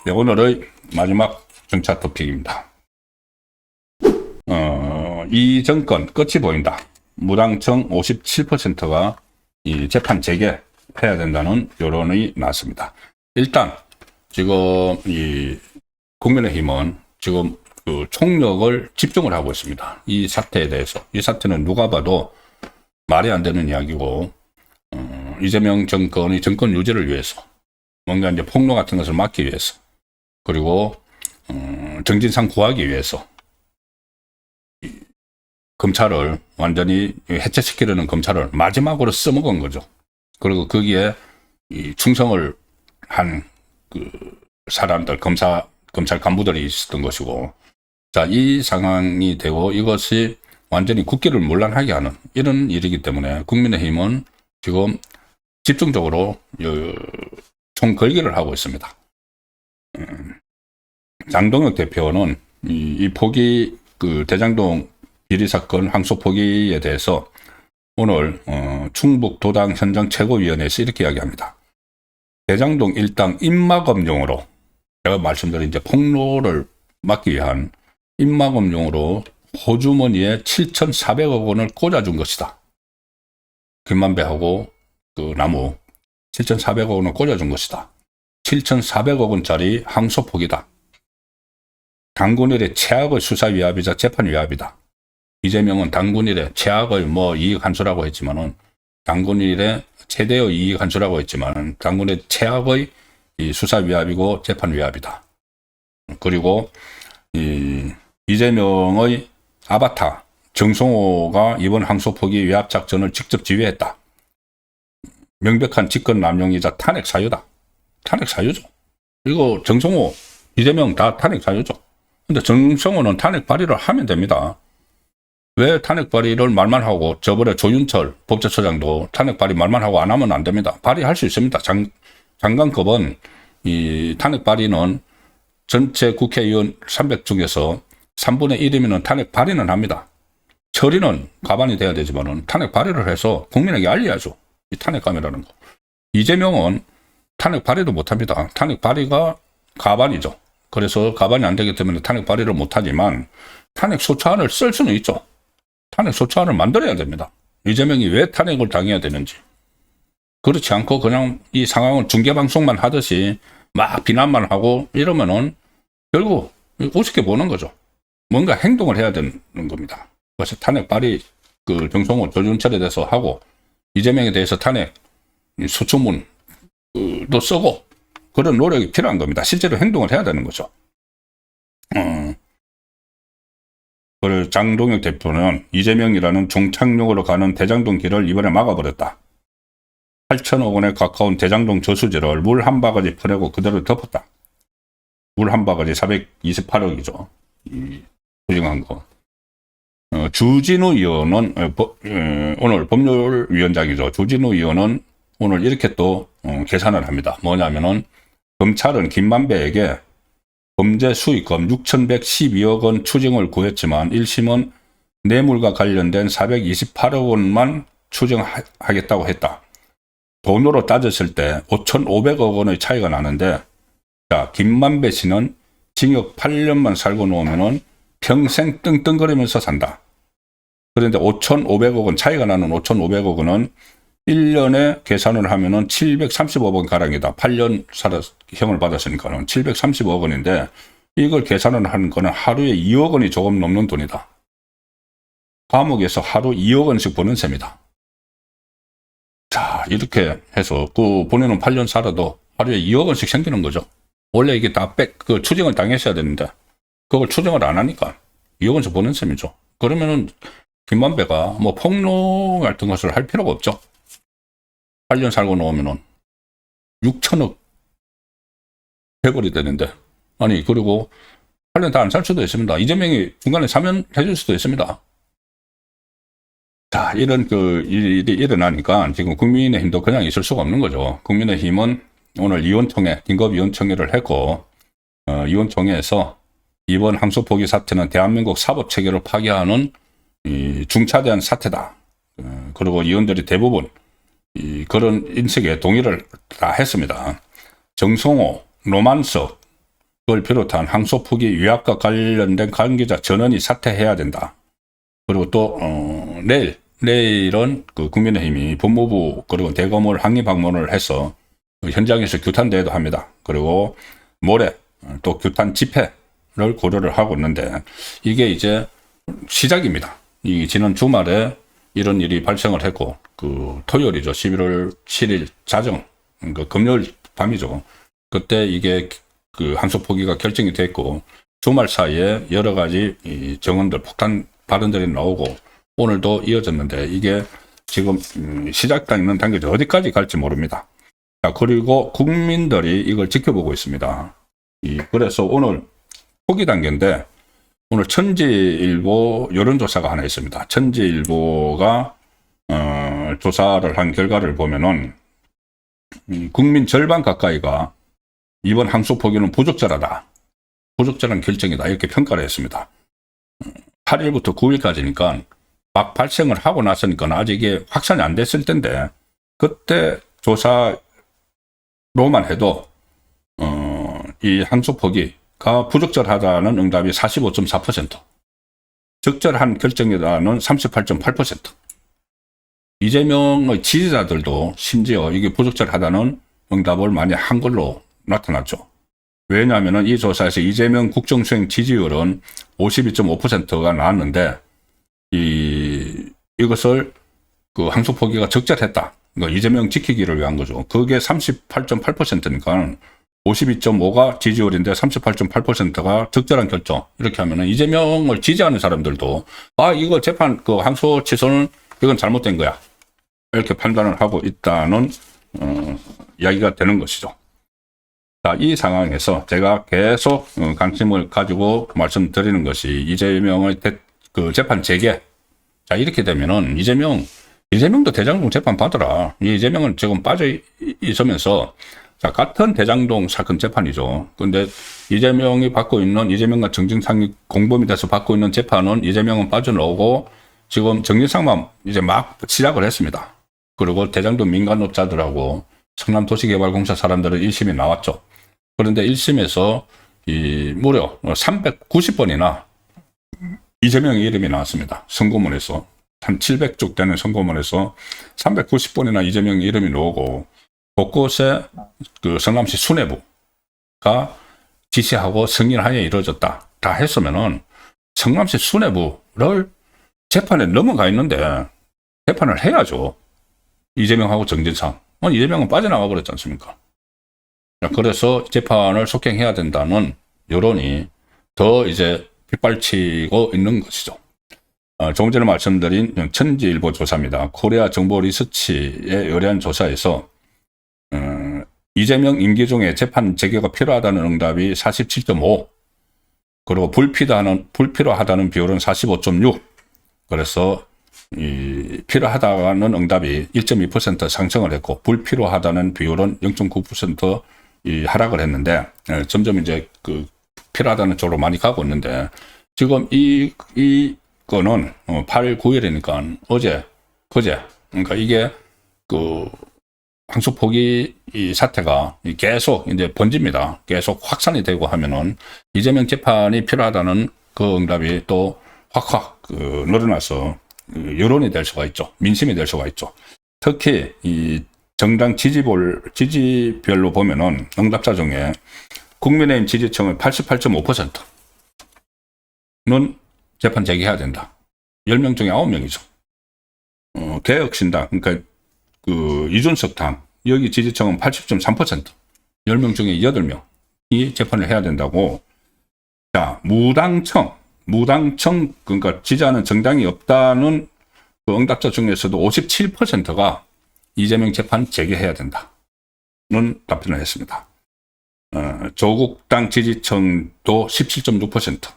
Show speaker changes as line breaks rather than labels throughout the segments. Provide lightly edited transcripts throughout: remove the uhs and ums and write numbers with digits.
네, 오늘의 마지막 정차 토픽입니다. 이 정권 끝이 보인다. 무당청 57%가 이 재판 재개해야 된다는 여론이 났습니다. 일단 지금 이 국민의힘은 지금 그 총력을 집중을 하고 있습니다. 이 사태에 대해서. 이 사태는 누가 봐도 말이 안 되는 이야기고, 이재명 정권의 정권 유지를 위해서, 뭔가 이제 폭로 같은 것을 막기 위해서, 그리고 정진상 구하기 위해서 검찰을 완전히 해체시키려는 검찰을 마지막으로 써먹은 거죠. 그리고 거기에 이 충성을 한 그 사람들, 검찰 간부들이 있었던 것이고, 자, 이 상황이 되고 이것이 완전히 국기를 문란하게 하는 이런 일이기 때문에 국민의힘은 지금 집중적으로 총걸기를 하고 있습니다. 장동혁 대표는 이 포기, 그 대장동 비리 사건 항소 포기에 대해서 오늘 충북 도당 현장 최고위원회에서 이렇게 이야기합니다. 대장동 일당 입막음용으로, 제가 말씀드린 이제 폭로를 막기 위한 입막음용으로 호주머니에 7,400억 원을 꽂아준 것이다. 김만배하고 그 나무 7,400억 원을 꽂아준 것이다. 7,400억 원짜리 항소 포기다. 당군일의 최악의 수사 위압이자 재판 위압이다. 이재명은 당군일의 최악의 이익 환수라고 했지만은, 당군일의 최대의 이익 환수라고 했지만은, 당군의 최악의 이 수사 위압이고 재판 위압이다. 그리고 이재명의 아바타 정성호가 이번 항소 포기 위압 작전을 직접 지휘했다. 명백한 직권 남용이자 탄핵 사유다. 탄핵 사유죠. 이거 정성호, 이재명 다 탄핵 사유죠. 근데 정성호는 탄핵 발의를 하면 됩니다. 왜 탄핵 발의를 말만 하고, 저번에 조윤철 법제처장도 탄핵 발의 말만 하고 안 하면 안 됩니다. 발의할 수 있습니다. 장관급은 이 탄핵 발의는 전체 국회의원 300 중에서 3분의 1이면 탄핵 발의는 합니다. 처리는 가반이 돼야 되지만은 탄핵 발의를 해서 국민에게 알려야죠. 이 탄핵감이라는 거. 이재명은 탄핵 발의도 못 합니다. 탄핵 발의가 가반이죠. 그래서 가반이 안 되기 때문에 탄핵 발의를 못 하지만 탄핵 소추안을 쓸 수는 있죠. 탄핵 소추안을 만들어야 됩니다. 이재명이 왜 탄핵을 당해야 되는지. 그렇지 않고 그냥 이 상황을 중계방송만 하듯이 막 비난만 하고 이러면은 결국 우습게 보는 거죠. 뭔가 행동을 해야 되는 겁니다. 그래서 탄핵 발의, 그 정성호, 조준철에 대해서 하고, 이재명에 대해서 탄핵 소추문도 쓰고, 그런 노력이 필요한 겁니다. 실제로 행동을 해야 되는 거죠. 그리고 장동혁 대표는 이재명이라는 종착역으로 가는 대장동 길을 이번에 막아버렸다. 8천억 원에 가까운 대장동 저수지를 물 한 바가지 퍼내고 그대로 덮었다. 물 한 바가지 428억이죠. 부정한 거. 주진우 의원은 오늘 법률위원장이죠. 주진우 의원은 오늘 이렇게 또 계산을 합니다. 뭐냐면은, 검찰은 김만배에게 범죄 수익금 6,112억 원 추징을 구했지만 1심은 뇌물과 관련된 428억 원만 추징하겠다고 했다. 돈으로 따졌을 때 5,500억 원의 차이가 나는데, 자, 김만배 씨는 징역 8년만 살고 놓으면은 평생 떵떵거리면서 산다. 그런데 5,500억 원 차이가 나는 5,500억 원은 1년에 계산을 하면은 735억 원 가량이다. 8년 형을 받았으니까는 735억 원인데, 이걸 계산을 하는 거는 하루에 2억 원이 조금 넘는 돈이다. 감옥에서 하루 2억 원씩 버는 셈이다. 자, 이렇게 해서 그 본인은 8년 살아도 하루에 2억 원씩 생기는 거죠. 원래 이게 다 추징을 당했어야 되는데, 그걸 추징을 안 하니까 2억 원씩 버는 셈이죠. 그러면은 김만배가 폭로 같은 것을 할 필요가 없죠. 8년 살고 나오면은 6천억 해골이 되는데, 아니, 그리고 8년 다 안 살 수도 있습니다. 이재명이 중간에 사면해줄 수도 있습니다. 자, 이런 일이 일어나니까 지금 국민의힘도 그냥 있을 수가 없는 거죠. 국민의힘은 오늘 의원총회, 긴급의원총회를 했고, 의원총회에서 이번 항소 포기 사태는 대한민국 사법체계를 파괴하는 이 중차대한 사태다. 그리고 의원들이 대부분 그런 인식에 동의를 다 했습니다. 정성호, 노만석, 그걸 비롯한 항소포기 위약과 관련된 관계자 전원이 사퇴해야 된다. 그리고 또 내일은 그 국민의힘이 법무부 그리고 대검을 항의 방문을 해서 현장에서 규탄 대회도 합니다. 그리고 모레 또 규탄 집회를 고려를 하고 있는데 이게 이제 시작입니다. 이 지난 주말에 이런 일이 발생을 했고 그 토요일이죠. 11월 7일 자정 그 금요일 밤이죠. 그때 이게 그 항소 포기가 결정이 됐고 주말 사이에 여러 가지 이 정언들 폭탄 발언들이 나오고 오늘도 이어졌는데 이게 지금 시작되어 있는 단계죠. 어디까지 갈지 모릅니다. 자, 그리고 국민들이 이걸 지켜보고 있습니다. 그래서 오늘 포기 단계인데 오늘 천지일보 여론조사가 하나 있습니다. 천지일보가 조사를 한 결과를 보면은 국민 절반 가까이가 이번 항소 포기는 부적절하다. 부적절한 결정이다. 이렇게 평가를 했습니다. 8일부터 9일까지니까 막 발생을 하고 나서니까 아직 이게 확산이 안 됐을 텐데 그때 조사로만 해도 이 항소 포기가 부적절하다는 응답이 45.4%, 적절한 결정이다는 38.8%. 이재명의 지지자들도 심지어 이게 부적절하다는 응답을 많이 한 걸로 나타났죠. 왜냐하면 이 조사에서 이재명 국정수행 지지율은 52.5%가 나왔는데 이것을 그 항소 포기가 적절했다. 그러니까 이재명 지키기를 위한 거죠. 그게 38.8%니까 52.5가 지지율인데 38.8%가 적절한 결정. 이렇게 하면은 이재명을 지지하는 사람들도 이거 재판 그 항소 취소는 이건 잘못된 거야. 이렇게 판단을 하고 있다는 이야기가 되는 것이죠. 자, 이 상황에서 제가 계속 관심을 가지고 말씀드리는 것이 이재명의 그 재판 재개. 자, 이렇게 되면은 이재명도 대장동 재판 받으라. 이재명은 지금 빠져 있으면서 자, 같은 대장동 사건 재판이죠. 근데 이재명과 정진상이 공범이 돼서 받고 있는 재판은 이재명은 빠져나오고 지금 정진상만 이제 막 시작을 했습니다. 그리고 대장동 민간업자들하고 성남도시개발공사 사람들은 1심이 나왔죠. 그런데 1심에서 무려 390번이나 이재명의 이름이 나왔습니다. 선고문에서. 한 700쪽 되는 선고문에서 390번이나 이재명의 이름이 나오고 곳곳에 그 성남시 수뇌부가 지시하고 승인하에 이루어졌다. 다 했으면은 성남시 수뇌부를 재판에 넘어가 있는데 재판을 해야죠. 이재명하고 정진상. 이재명은 빠져나가 버렸지 않습니까? 그래서 재판을 속행해야 된다는 여론이 더 이제 빗발치고 있는 것이죠. 조금 전에 말씀드린 천지일보 조사입니다. 코리아 정보 리서치에 의뢰한 조사에서 이재명 임기 중에 재판 재개가 필요하다는 응답이 47.5, 그리고 불필요하다는 비율은 45.6. 그래서 필요하다는 응답이 1.2% 상승을 했고 불필요하다는 비율은 0.9% 하락을 했는데 점점 이제 그 필요하다는 쪽으로 많이 가고 있는데 지금 이거는 8일 9일이니까 그제 그러니까 이게 그 항소 포기 이 사태가 계속 이제 번집니다. 계속 확산이 되고 하면은 이재명 재판이 필요하다는 그 응답이 또 확 늘어나서 여론이 될 수가 있죠. 민심이 될 수가 있죠. 특히 이 정당 지지별로 보면은 응답자 중에 국민의힘 지지층의 88.5%는 재판 재개해야 된다. 10명 중에 9명이죠. 개혁신당, 그러니까 그 이준석 당, 여기 지지층은 80.3%, 10명 중에 8명이 재판을 해야 된다고. 자, 무당청, 그러니까 지지하는 정당이 없다는 그 응답자 중에서도 57%가 이재명 재판 재개해야 된다는 답변을 했습니다. 조국당 지지층도 17.6%,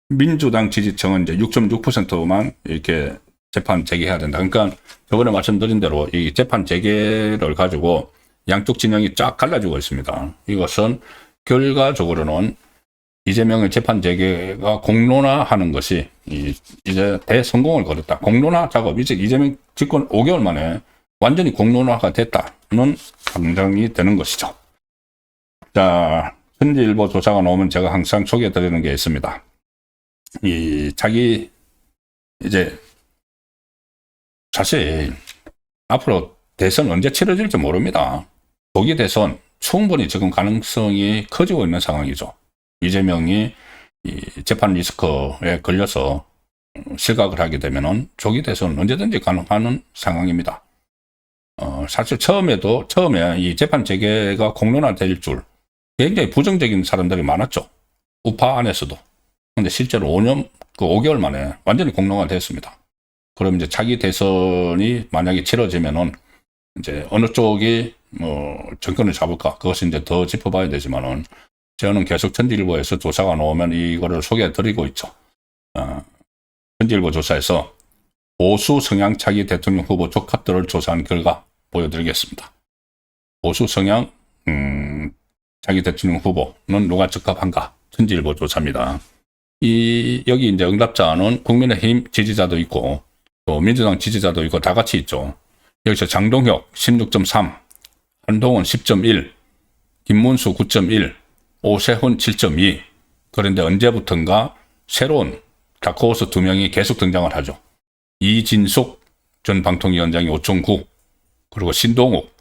민주당 지지층은 이제 6.6%만 이렇게 재판 재개해야 된다. 그러니까 저번에 말씀드린 대로 이 재판 재개를 가지고 양쪽 진영이 쫙 갈라지고 있습니다. 이것은 결과적으로는 이재명의 재판 재개가 공론화하는 것이 이제 대성공을 거뒀다. 공론화 작업, 이제 이재명 집권 5개월 만에 완전히 공론화가 됐다는 판정이 되는 것이죠. 자, 현지일보 조사가 나오면 제가 항상 소개해드리는 게 있습니다. 이제 사실 앞으로 대선 언제 치러질지 모릅니다. 조기 대선 충분히 지금 가능성이 커지고 있는 상황이죠. 이재명이 이 재판 리스크에 걸려서 실각을 하게 되면은 조기 대선 언제든지 가능한 상황입니다. 사실 처음에 이 재판 재개가 공론화될 줄 굉장히 부정적인 사람들이 많았죠. 우파 안에서도. 근데 실제로 5개월 만에 완전히 공론화가 됐습니다. 그럼 이제 차기 대선이 만약에 치러지면은 이제 어느 쪽이 정권을 잡을까? 그것은 이제 더 짚어봐야 되지만은 저는 계속 천지일보에서 조사가 나오면 이거를 소개해 드리고 있죠. 천지일보 조사에서 보수 성향 차기 대통령 후보 적합도를 조사한 결과 보여드리겠습니다. 보수 성향 차기 대통령 후보는 누가 적합한가? 천지일보 조사입니다. 여기 이제 응답자는 국민의힘 지지자도 있고 또 민주당 지지자도 있고 다 같이 있죠. 여기서 장동혁 16.3, 한동훈 10.1, 김문수 9.1, 오세훈 7.2. 그런데 언제부턴가 새로운 다크호스 2명이 계속 등장을 하죠. 이진숙 전 방통위원장이 5.9, 그리고 신동욱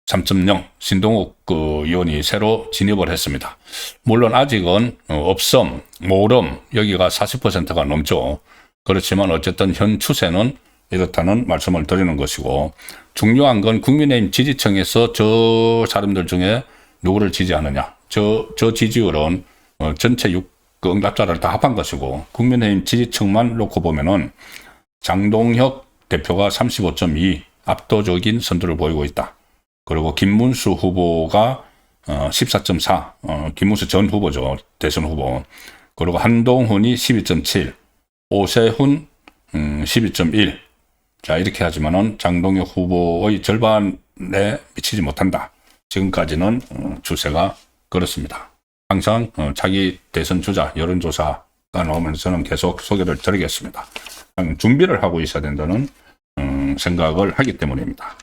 3.0, 신동욱 그 의원이 새로 진입을 했습니다. 물론 아직은 없음, 모름 여기가 40%가 넘죠. 그렇지만 어쨌든 현 추세는 이렇다는 말씀을 드리는 것이고, 중요한 건 국민의힘 지지층에서 저 사람들 중에 누구를 지지하느냐. 저 지지율은 전체 응답자를 다 합한 것이고, 국민의힘 지지층만 놓고 보면은 장동혁 대표가 35.2 압도적인 선두를 보이고 있다. 그리고 김문수 후보가 14.4, 김문수 전 후보죠. 대선 후보. 그리고 한동훈이 12.7, 오세훈 12.1. 자, 이렇게 하지만은 장동혁 후보의 절반에 미치지 못한다. 지금까지는 추세가 그렇습니다. 항상 차기 대선 주자 여론조사가 나오면 저는 계속 소개를 드리겠습니다. 준비를 하고 있어야 된다는 생각을 하기 때문입니다.